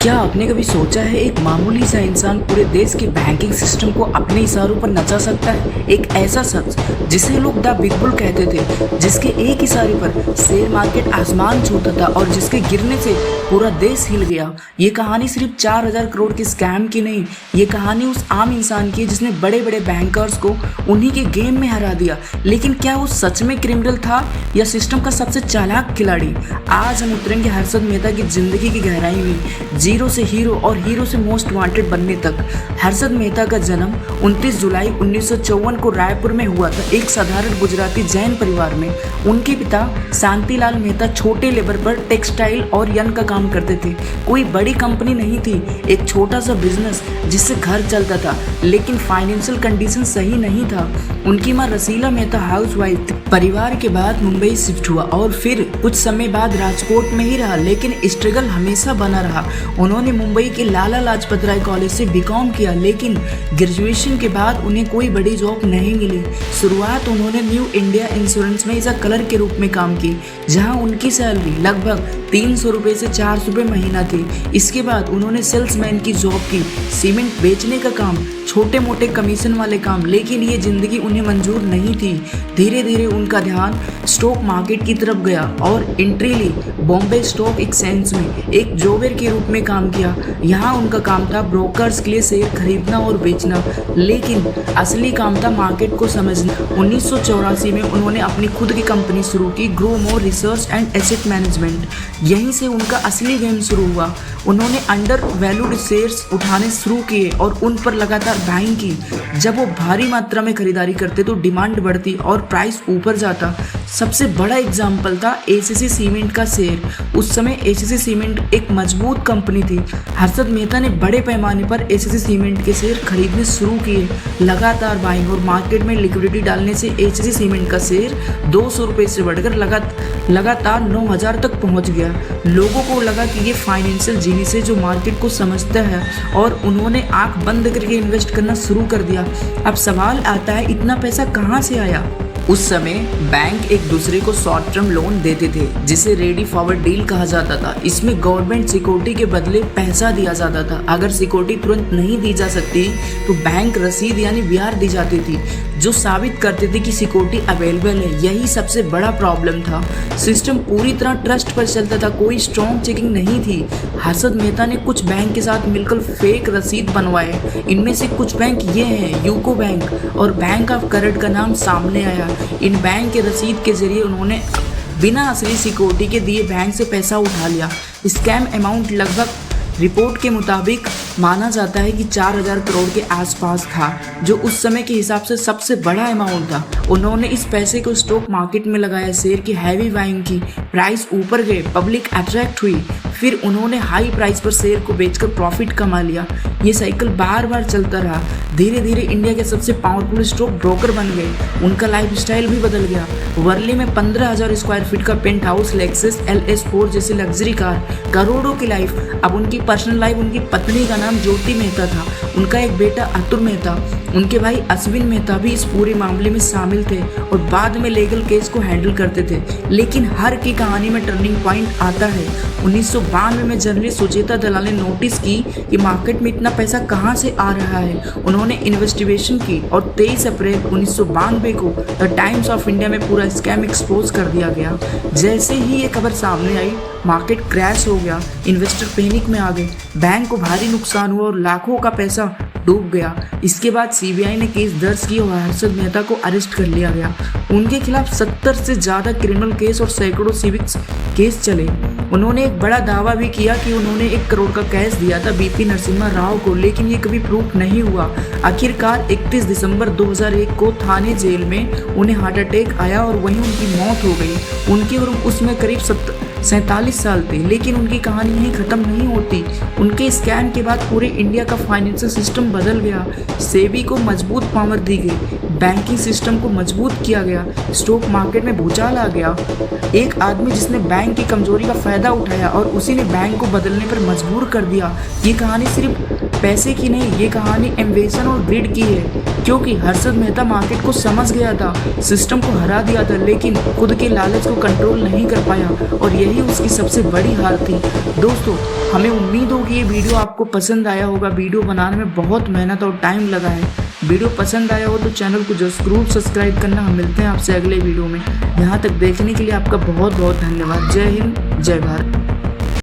क्या आपने कभी सोचा है एक मामूली सा इंसान पूरे देश के बैंकिंग सिस्टम को अपने इशारों पर नचा सकता है। एक ऐसा शख्स जिसे लोग द बिग बुल कहते थे, जिसके एक इशारे पर शेयर मार्केट आसमान छूता था और जिसके गिरने से पूरा देश हिल गया। ये कहानी सिर्फ 4,000 करोड़ के स्कैम की नहीं, ये कहानी उस आम इंसान की है जिसने बड़े बड़े बैंकर्स को उन्हीं के गेम में हरा दिया। लेकिन क्या वो सच में क्रिमिनल था या सिस्टम का सबसे चालाक खिलाड़ी? आज हम उतरेंगे हर्षद मेहता की जिंदगी की गहराई में, जीरो से हीरो और हीरो से मोस्ट वांटेड बनने तक। हर्षद मेहता का जन्म 29 जुलाई 1954 को रायपुर में हुआ था, एक साधारण गुजराती जैन परिवार में। उनके पिता शांतिलाल मेहता छोटे लेबर पर टेक्सटाइल और यंत्र का काम करते थे। कोई बड़ी कंपनी नहीं थी, एक छोटा सा बिजनेस जिससे घर चलता था, लेकिन फाइनेंशियल कंडीशन सही नहीं था। उनकी मां रसीला मेहता हाउसवाइफ थी। परिवार के बाद मुंबई शिफ्ट हुआ और फिर कुछ समय बाद राजकोट में ही रहा, लेकिन स्ट्रगल हमेशा बना रहा। उन्होंने मुंबई के लाला लाजपत राय कॉलेज से बीकॉम किया, लेकिन ग्रेजुएशन के बाद उन्हें कोई बड़ी जॉब नहीं मिली। शुरुआत उन्होंने न्यू इंडिया इंश्योरेंस में एज अ क्लर्क के रूप में काम की, जहां उनकी सैलरी लगभग 300 रुपये से 400 रुपये महीना थी। इसके बाद उन्होंने सेल्समैन की जॉब की, सीमेंट बेचने का काम, छोटे मोटे कमीशन वाले काम, लेकिन ये जिंदगी उन्हें मंजूर नहीं थी। धीरे धीरे उनका ध्यान स्टॉक मार्केट की तरफ गया और एंट्री ली बॉम्बे स्टॉक एक्सचेंज में, एक जोबर के रूप में काम किया। यहाँ उनका काम था ब्रोकर्स के लिए शेयर खरीदना और बेचना, लेकिन असली काम था मार्केट को समझना। 1984 में उन्होंने अपनी खुद की कंपनी शुरू की, grow more research and asset management. यहीं से उनका असली गेम शुरू हुआ। उन्होंने अंडर वैल्यूड शेयर्स उठाने शुरू किए और उन पर लगातार बाइंग की। जब वो भारी मात्रा में खरीदारी करते तो डिमांड बढ़ती और प्राइस ऊपर जाता। सबसे बड़ा एग्जाम्पल था एसीसी सीमेंट का शेयर। उस समय एसीसी सीमेंट एक मजबूत कंपनी थी। हर्षद मेहता ने बड़े पैमाने पर एसीसी सीमेंट के शेयर खरीदने शुरू किए। लगातार बाइंग और मार्केट में लिक्विडिटी डालने से एसीसी सीमेंट का शेयर 200 रुपये से बढ़कर लगातार 9,000 तक पहुंच गया। लोगों को लगा कि ये फाइनेंशियल जीनियस है जो मार्केट को समझता है, और उन्होंने आंख बंद करके इन्वेस्ट करना शुरू कर दिया। अब सवाल आता है, इतना पैसा कहाँ से आया? उस समय बैंक एक दूसरे को शॉर्ट टर्म लोन देते थे, जिसे रेडी फॉरवर्ड डील कहा जाता था। इसमें गवर्नमेंट सिक्योरिटी के बदले पैसा दिया जाता था। अगर सिक्योरिटी तुरंत नहीं दी जा सकती तो बैंक रसीद यानी ब्याज दी जाती थी, जो साबित करते थे कि सिक्योरिटी अवेलेबल है। यही सबसे बड़ा प्रॉब्लम था। सिस्टम पूरी तरह ट्रस्ट पर चलता था, कोई स्ट्रॉन्ग चेकिंग नहीं थी। हर्षद मेहता ने कुछ बैंक के साथ मिलकर फेक रसीद बनवाए। इनमें से कुछ बैंक ये हैं, यूको बैंक और बैंक ऑफ करेट का नाम सामने आया। इन बैंक के रसीद के जरिए उन्होंने बिना असली सिक्योरिटी के दिए बैंक से पैसा उठा लिया। स्कैम अमाउंट लगभग रिपोर्ट के मुताबिक माना जाता है कि 4,000 करोड़ के आसपास था, जो उस समय के हिसाब से सबसे बड़ा अमाउंट था। उन्होंने इस पैसे को स्टॉक मार्केट में लगाया, शेयर की हैवी बाइंग की, प्राइस ऊपर गए, पब्लिक अट्रैक्ट हुई, फिर उन्होंने हाई प्राइस पर शेयर को बेचकर प्रॉफिट कमा लिया। ये साइकिल बार बार चलता रहा। धीरे धीरे इंडिया के सबसे पावरफुल स्टॉक ब्रोकर बन गए। उनका लाइफस्टाइल भी बदल गया। वर्ली में 15,000 स्क्वायर फीट का पेंट हाउस, लेक्सस LS4 जैसी लग्जरी कार, करोड़ों की लाइफ। अब उनकी पर्सनल लाइफ, उनकी पत्नी का नाम ज्योति मेहता था, उनका एक बेटा अतुल मेहता, उनके भाई अश्विन मेहता भी इस पूरे मामले में शामिल थे और बाद में लीगल केस को हैंडल करते थे। लेकिन हर की कहानी में टर्निंग पॉइंट आता है। 1992 में जर्नलिस्ट सुचेता दलाल ने नोटिस की कि मार्केट में इतना पैसा कहाँ से आ रहा है। उन्होंने इन्वेस्टिगेशन की और 23 अप्रैल 1992 को द टाइम्स ऑफ इंडिया में पूरा स्कैम एक्सपोज कर दिया गया। जैसे ही ये खबर सामने आई, मार्केट क्रैश हो गया, इन्वेस्टर पैनिक में आ गए, बैंक को भारी नुकसान हुआ और लाखों का पैसा डूब गया। इसके बाद सीबीआई ने केस दर्ज की और हर्षद मेहता को अरेस्ट कर लिया गया। उनके खिलाफ 70 से ज़्यादा क्रिमिनल केस और सैकड़ों सिविक्स केस चले। उन्होंने एक बड़ा दावा भी किया कि उन्होंने 1 करोड़ का कैश दिया था BP नरसिम्हा राव को, लेकिन ये कभी प्रूफ नहीं हुआ। आखिरकार 31 दिसंबर 2001 को थाने जेल में उन्हें हार्ट अटैक आया और वहीं उनकी मौत हो गई। उनकी उम्र उसमें करीब 47 साल थे, लेकिन उनकी कहानी यहीं ख़त्म नहीं होती। उनके स्कैम के बाद पूरे इंडिया का फाइनेंशियल सिस्टम बदल गया। सेबी को मजबूत पावर दी गई, बैंकिंग सिस्टम को मजबूत किया गया, स्टॉक मार्केट में भूचाल आ गया। एक आदमी जिसने बैंक की कमजोरी का फायदा उठाया और उसी ने बैंक को बदलने पर मजबूर कर दिया। ये कहानी सिर्फ पैसे की नहीं, ये कहानी एम्बिशन और ग्रिड की है, क्योंकि हर्षद मेहता मार्केट को समझ गया था, सिस्टम को हरा दिया था, लेकिन खुद के लालच को कंट्रोल नहीं कर पाया और यही उसकी सबसे बड़ी हार थी। दोस्तों, हमें उम्मीद हो कि ये वीडियो आपको पसंद आया होगा। वीडियो बनाने में बहुत मेहनत और टाइम लगा है। वीडियो पसंद आया हो तो चैनल को जरूर सब्सक्राइब करना। हम मिलते हैं आपसे अगले वीडियो में। यहाँ तक देखने के लिए आपका बहुत बहुत धन्यवाद। जय हिंद, जय भारत।